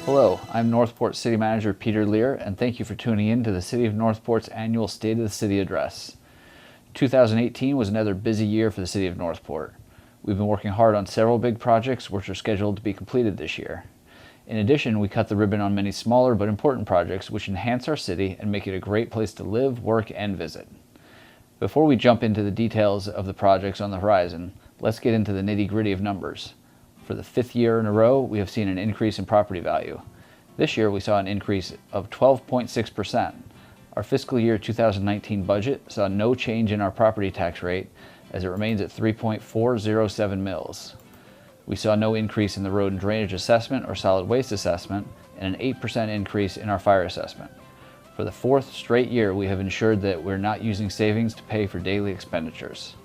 Hello, I'm Northport City Manager Peter Lear, and thank you for tuning in to the City of Northport's annual State of the City Address. 2018 was another busy year for the City of Northport. We've been working hard on several big projects which are scheduled to be completed this year. In addition, we cut the ribbon on many smaller but important projects which enhance our city and make it a great place to live, work, and visit. Before we jump into the details of the projects on the horizon, let's get into the nitty-gritty of numbers. For the fifth year in a row, we have seen an increase in property value. This year, we saw an increase of 12.6%. Our fiscal year 2019 budget saw no change in our property tax rate as it remains at 3.407 mils. We saw no increase in the road and drainage assessment or solid waste assessment and an 8% increase in our fire assessment. For the fourth straight year, we have ensured that we're not using savings to pay for daily expenditures.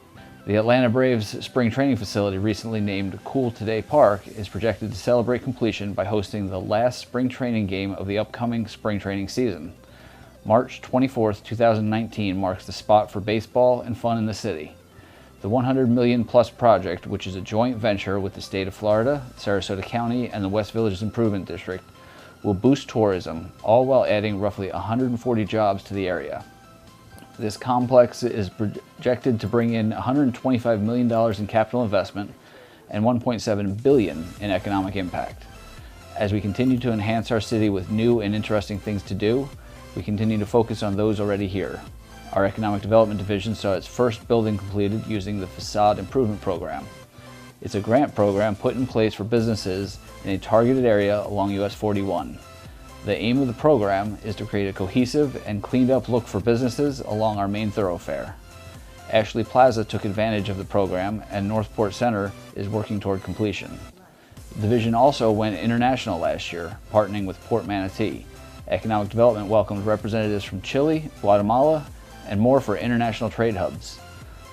The Atlanta Braves spring training facility, recently named Cool Today Park, is projected to celebrate completion by hosting the last spring training game of the upcoming spring training season. March 24, 2019 marks the spot for baseball and fun in the city. The $100 million plus project, which is a joint venture with the state of Florida, Sarasota County, and the West Villages Improvement District, will boost tourism, all while adding roughly 140 jobs to the area. This complex is projected to bring in $125 million in capital investment and $1.7 billion in economic impact. As we continue to enhance our city with new and interesting things to do, we continue to focus on those already here. Our Economic Development Division saw its first building completed using the Facade Improvement Program. It's a grant program put in place for businesses in a targeted area along US 41. The aim of the program is to create a cohesive and cleaned up look for businesses along our main thoroughfare. Ashley Plaza took advantage of the program, and Northport Center is working toward completion. The division also went international last year, partnering with Port Manatee. Economic Development welcomed representatives from Chile, Guatemala, and more for international trade hubs.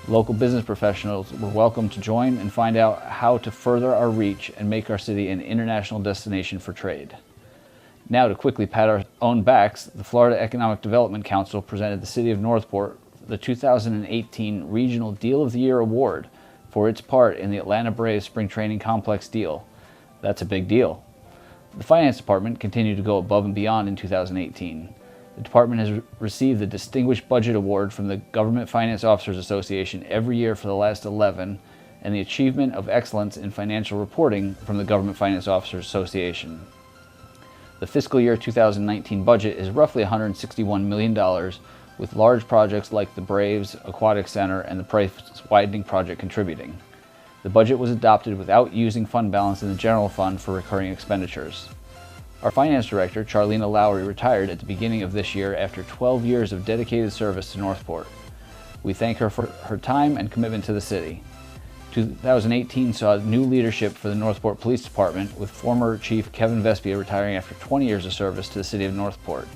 Local business professionals were welcome to join and find out how to further our reach and make our city an international destination for trade. Now, to quickly pat our own backs, the Florida Economic Development Council presented the City of Northport the 2018 Regional Deal of the Year Award for its part in the Atlanta Braves Spring Training Complex deal. That's a big deal. The Finance Department continued to go above and beyond in 2018. The department has received the Distinguished Budget Award from the Government Finance Officers Association every year for the last 11, and the Achievement of Excellence in Financial Reporting from the Government Finance Officers Association. The fiscal year 2019 budget is roughly $161 million, with large projects like the Braves Aquatic Center and the Price Widening Project contributing. The budget was adopted without using fund balance in the general fund for recurring expenditures. Our Finance Director, Charlena Lowry, retired at the beginning of this year after 12 years of dedicated service to Northport. We thank her for her time and commitment to the city. 2018 saw new leadership for the Northport Police Department, with former Chief Kevin Vespia retiring after 20 years of service to the City of Northport.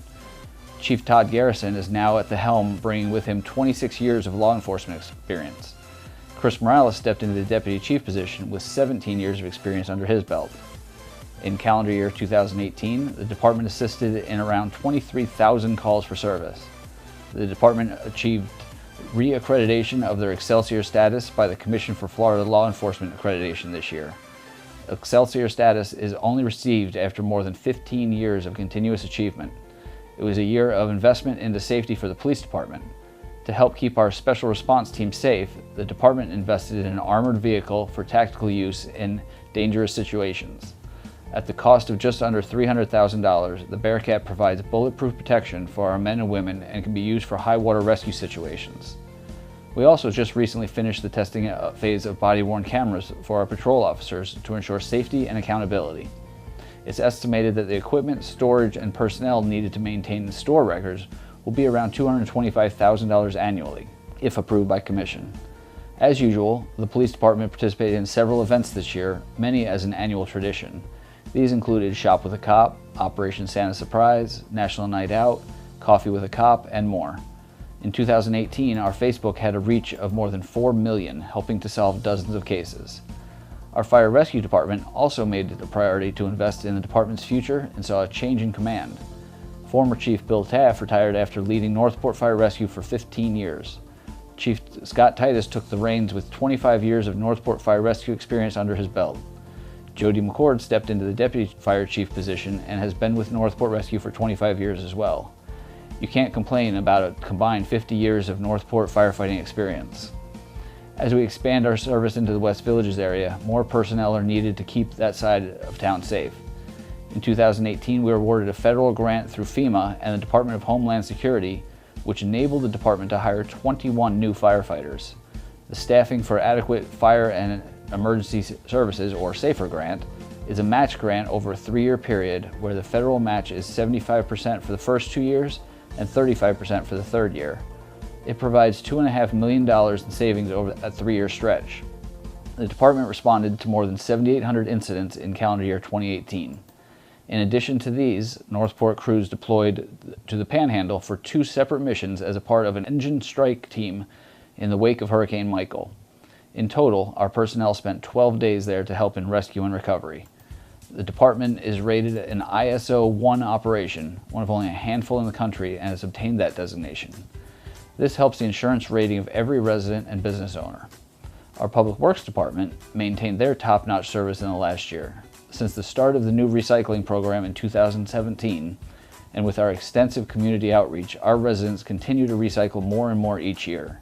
Chief Todd Garrison is now at the helm, bringing with him 26 years of law enforcement experience. Chris Morales stepped into the Deputy Chief position with 17 years of experience under his belt. In calendar year 2018, the department assisted in around 23,000 calls for service. The department achieved re-accreditation of their Excelsior status by the Commission for Florida Law Enforcement Accreditation this year. Excelsior status is only received after more than 15 years of continuous achievement. It was a year of investment into safety for the police department. To help keep our special response team safe, the department invested in an armored vehicle for tactical use in dangerous situations. At the cost of just under $300,000, the Bearcat provides bulletproof protection for our men and women and can be used for high water rescue situations. We also just recently finished the testing phase of body-worn cameras for our patrol officers to ensure safety and accountability. It's estimated that the equipment, storage, and personnel needed to maintain the store records will be around $225,000 annually, if approved by Commission. As usual, the police department participated in several events this year, many as an annual tradition. These included Shop with a Cop, Operation Santa Surprise, National Night Out, Coffee with a Cop, and more. In 2018, our Facebook had a reach of more than 4 million, helping to solve dozens of cases. Our Fire Rescue Department also made it a priority to invest in the department's future and saw a change in command. Former Chief Bill Taft retired after leading Northport Fire Rescue for 15 years. Chief Scott Titus took the reins with 25 years of Northport Fire Rescue experience under his belt. Jody McCord stepped into the Deputy Fire Chief position and has been with Northport Rescue for 25 years as well. You can't complain about a combined 50 years of Northport firefighting experience. As we expand our service into the West Villages area, more personnel are needed to keep that side of town safe. In 2018, we were awarded a federal grant through FEMA and the Department of Homeland Security, which enabled the department to hire 21 new firefighters. The Staffing for Adequate Fire and Emergency Services, or SAFER grant, is a match grant over a 3-year period where the federal match is 75% for the first 2 years and 35% for the third year. It provides $2.5 million in savings over a 3-year stretch. The department responded to more than 7,800 incidents in calendar year 2018. In addition to these, Northport crews deployed to the Panhandle for 2 separate missions as a part of an engine strike team in the wake of Hurricane Michael. In total, our personnel spent 12 days there to help in rescue and recovery. The department is rated an ISO 1 operation, one of only a handful in the country, and has obtained that designation. This helps the insurance rating of every resident and business owner. Our Public Works Department maintained their top-notch service in the last year. Since the start of the new recycling program in 2017, and with our extensive community outreach, our residents continue to recycle more and more each year.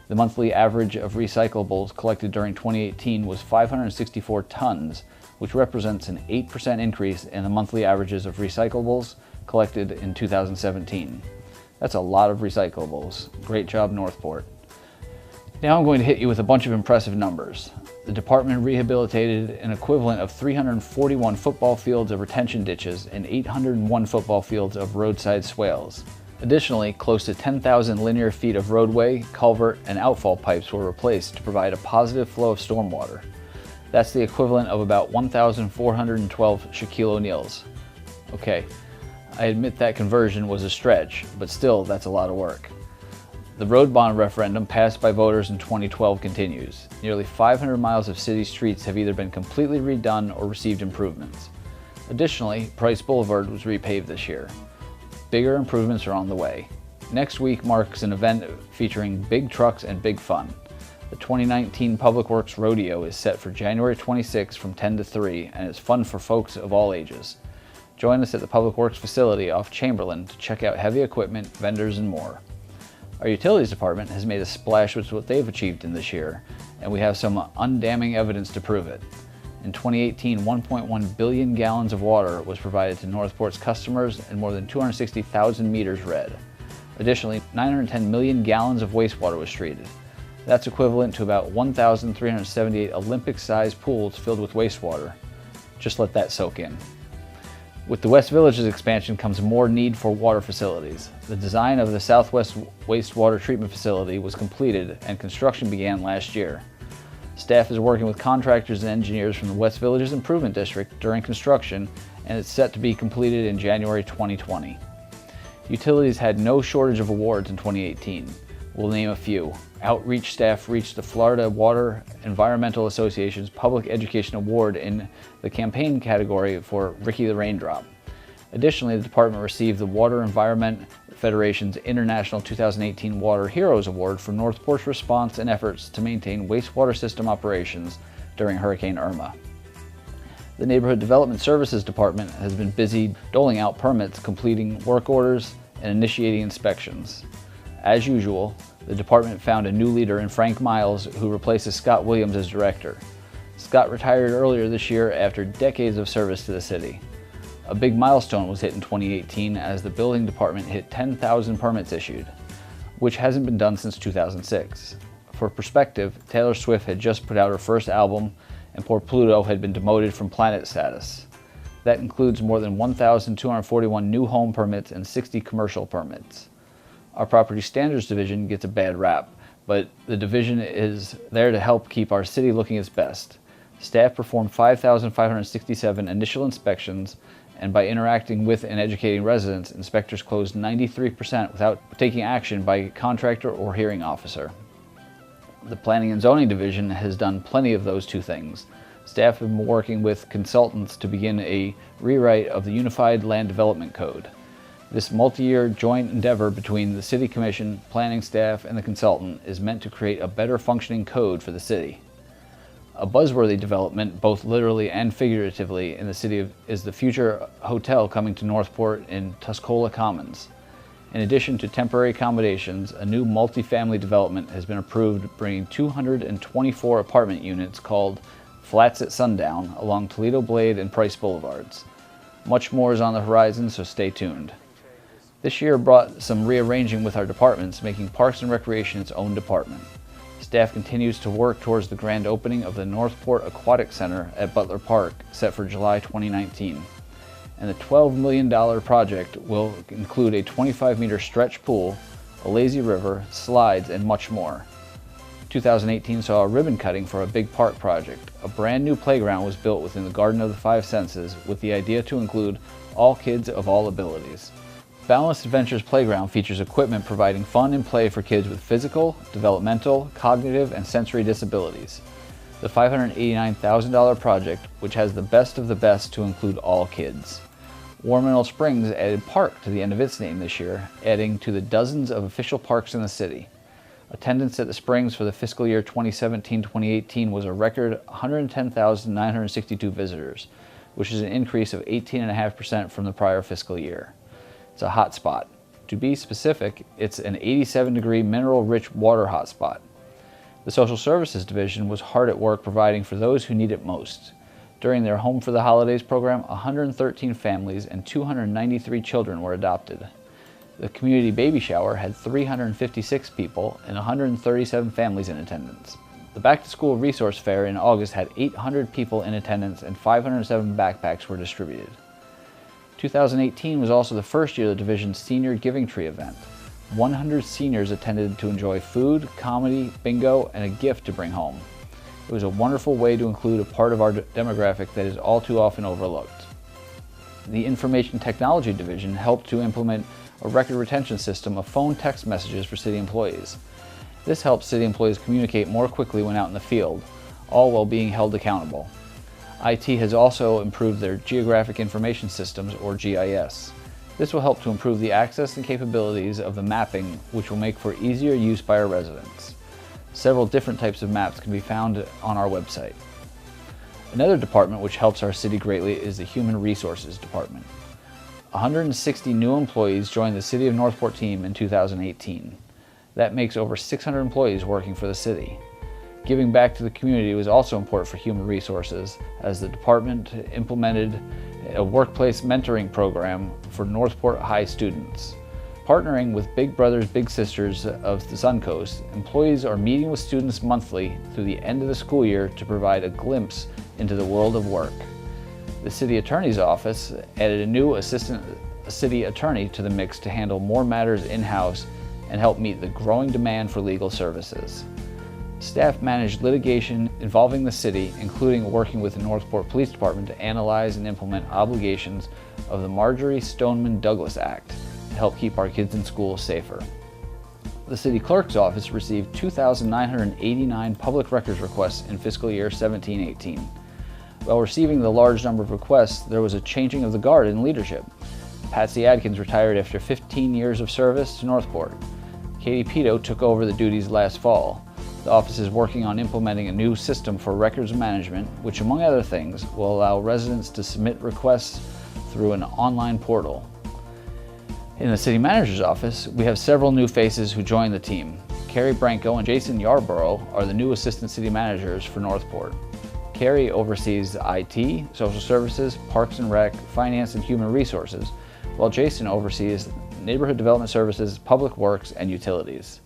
The monthly average of recyclables collected during 2018 was 564 tons, which represents an 8% increase in the monthly averages of recyclables collected in 2017. That's a lot of recyclables. Great job, Northport. Now I'm going to hit you with a bunch of impressive numbers. The department rehabilitated an equivalent of 341 football fields of retention ditches and 801 football fields of roadside swales. Additionally, close to 10,000 linear feet of roadway, culvert, and outfall pipes were replaced to provide a positive flow of stormwater. That's the equivalent of about 1,412 Shaquille O'Neals. Okay, I admit that conversion was a stretch, but still, that's a lot of work. The road bond referendum passed by voters in 2012 continues. Nearly 500 miles of city streets have either been completely redone or received improvements. Additionally, Price Boulevard was repaved this year. Bigger improvements are on the way. Next week marks an event featuring big trucks and big fun. The 2019 Public Works Rodeo is set for January 26 from 10 to 3, and it's fun for folks of all ages. Join us at the Public Works facility off Chamberlain to check out heavy equipment, vendors, and more. Our Utilities Department has made a splash with what they've achieved in this year, and we have some undamning evidence to prove it. In 2018, 1.1 billion gallons of water was provided to Northport's customers and more than 260,000 meters read. Additionally, 910 million gallons of wastewater was treated. That's equivalent to about 1,378 Olympic-sized pools filled with wastewater. Just let that soak in. With the West Villages expansion comes more need for water facilities. The design of the Southwest Wastewater Treatment Facility was completed and construction began last year. Staff is working with contractors and engineers from the West Villages Improvement District during construction, and it's set to be completed in January 2020. Utilities had no shortage of awards in 2018. We'll name a few. Outreach staff reached the Florida Water Environmental Association's Public Education Award in the campaign category for Ricky the Raindrop. Additionally, the department received the Water Environment Federation's International 2018 Water Heroes Award for Northport's response and efforts to maintain wastewater system operations during Hurricane Irma. The Neighborhood Development Services Department has been busy doling out permits, completing work orders, and initiating inspections. As usual, the department found a new leader in Frank Miles, who replaces Scott Williams as director. Scott retired earlier this year after decades of service to the city. A big milestone was hit in 2018 as the building department hit 10,000 permits issued, which hasn't been done since 2006. For perspective, Taylor Swift had just put out her first album, and poor Pluto had been demoted from planet status. That includes more than 1,241 new home permits and 60 commercial permits. Our Property Standards Division gets a bad rap, but the division is there to help keep our city looking its best. Staff performed 5,567 initial inspections, and by interacting with and educating residents, inspectors closed 93% without taking action by a contractor or hearing officer. The Planning and Zoning Division has done plenty of those two things. Staff have been working with consultants to begin a rewrite of the Unified Land Development Code. This multi-year joint endeavor between the City Commission, planning staff, and the consultant is meant to create a better functioning code for the city. A buzzworthy development, both literally and figuratively, in the city is the future hotel coming to Northport in Tuscola Commons. In addition to temporary accommodations, a new multifamily development has been approved, bringing 224 apartment units called Flats at Sundown along Toledo Blade and Price Boulevards. Much more is on the horizon, so stay tuned. This year brought some rearranging with our departments, making Parks and Recreation its own department. Staff continues to work towards the grand opening of the Northport Aquatic Center at Butler Park, set for July 2019. And the $12 million project will include a 25-meter stretch pool, a lazy river, slides, and much more. 2018 saw a ribbon cutting for a big park project. A brand new playground was built within the Garden of the Five Senses with the idea to include all kids of all abilities. Balanced Adventures Playground features equipment providing fun and play for kids with physical, developmental, cognitive, and sensory disabilities. The $589,000 project, which has the best of the best to include all kids. War Mineral Springs added park to the end of its name this year, adding to the dozens of official parks in the city. Attendance at the Springs for the fiscal year 2017-2018 was a record 110,962 visitors, which is an increase of 18.5% from the prior fiscal year. It's a hot spot. To be specific, it's an 87-degree mineral-rich water hotspot. The Social Services Division was hard at work providing for those who need it most. During their Home for the Holidays program, 113 families and 293 children were adopted. The community baby shower had 356 people and 137 families in attendance. The Back to School Resource Fair in August had 800 people in attendance and 507 backpacks were distributed. 2018 was also the first year of the division's Senior Giving Tree event. 100 seniors attended to enjoy food, comedy, bingo, and a gift to bring home. It was a wonderful way to include a part of our demographic that is all too often overlooked. The Information Technology Division helped to implement a record retention system of phone text messages for city employees. This helps city employees communicate more quickly when out in the field, all while being held accountable. IT has also improved their Geographic Information Systems, or GIS. This will help to improve the access and capabilities of the mapping, which will make for easier use by our residents. Several different types of maps can be found on our website. Another department which helps our city greatly is the Human Resources Department. 160 new employees joined the City of Northport team in 2018. That makes over 600 employees working for the city. Giving back to the community was also important for Human Resources, as the department implemented a workplace mentoring program for Northport High students. Partnering with Big Brothers Big Sisters of the Suncoast, employees are meeting with students monthly through the end of the school year to provide a glimpse into the world of work. The City Attorney's Office added a new assistant city attorney to the mix to handle more matters in-house and help meet the growing demand for legal services. Staff managed litigation involving the city, including working with the Northport Police Department to analyze and implement obligations of the Marjorie Stoneman Douglas Act to help keep our kids in school safer. The City Clerk's Office received 2,989 public records requests in fiscal year 17-18. While receiving the large number of requests, there was a changing of the guard in leadership. Patsy Adkins retired after 15 years of service to Northport. Katie Pito took over the duties last fall. The office is working on implementing a new system for records management, which, among other things, will allow residents to submit requests through an online portal. In the City Manager's Office, we have several new faces who joined the team. Carrie Branco and Jason Yarborough are the new Assistant City Managers for Northport. Carrie oversees IT, Social Services, Parks and Rec, Finance, and Human Resources, while Jason oversees Neighborhood Development Services, Public Works, and Utilities.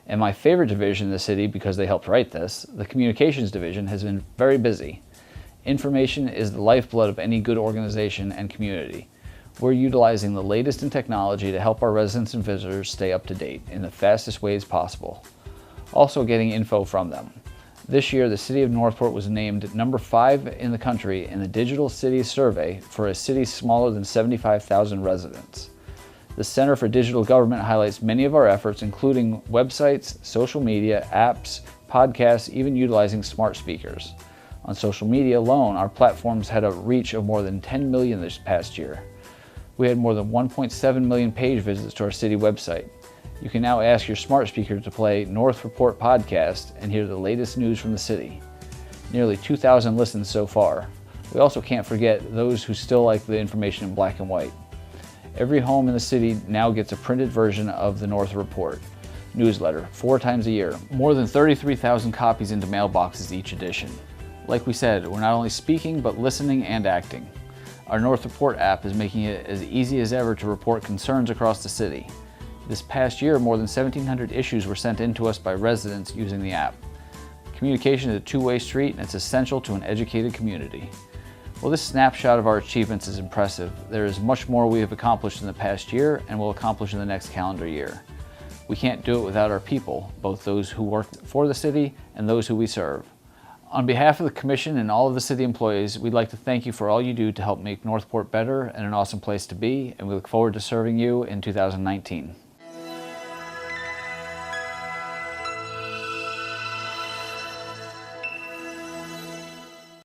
And my favorite division in the city, because they helped write this, the Communications Division, has been very busy. Information is the lifeblood of any good organization and community. We're utilizing the latest in technology to help our residents and visitors stay up to date in the fastest ways possible. Also getting info from them. This year, the City of Northport was named number 5 in the country in the Digital Cities Survey for a city smaller than 75,000 residents. The Center for Digital Government highlights many of our efforts, including websites, social media, apps, podcasts, even utilizing smart speakers. On social media alone, our platforms had a reach of more than 10 million this past year. We had more than 1.7 million page visits to our city website. You can now ask your smart speaker to play North Report podcast and hear the latest news from the city. Nearly 2,000 listens so far. We also can't forget those who still like the information in black and white. Every home in the city now gets a printed version of the North Report newsletter 4 times a year, more than 33,000 copies into mailboxes each edition. Like we said, we're not only speaking, but listening and acting. Our North Report app is making it as easy as ever to report concerns across the city. This past year, more than 1,700 issues were sent in to us by residents using the app. Communication is a two-way street, and it's essential to an educated community. Well, this snapshot of our achievements is impressive. There is much more we have accomplished in the past year and will accomplish in the next calendar year. We can't do it without our people, both those who work for the city and those who we serve. On behalf of the Commission and all of the city employees, we'd like to thank you for all you do to help make Northport better and an awesome place to be, and we look forward to serving you in 2019.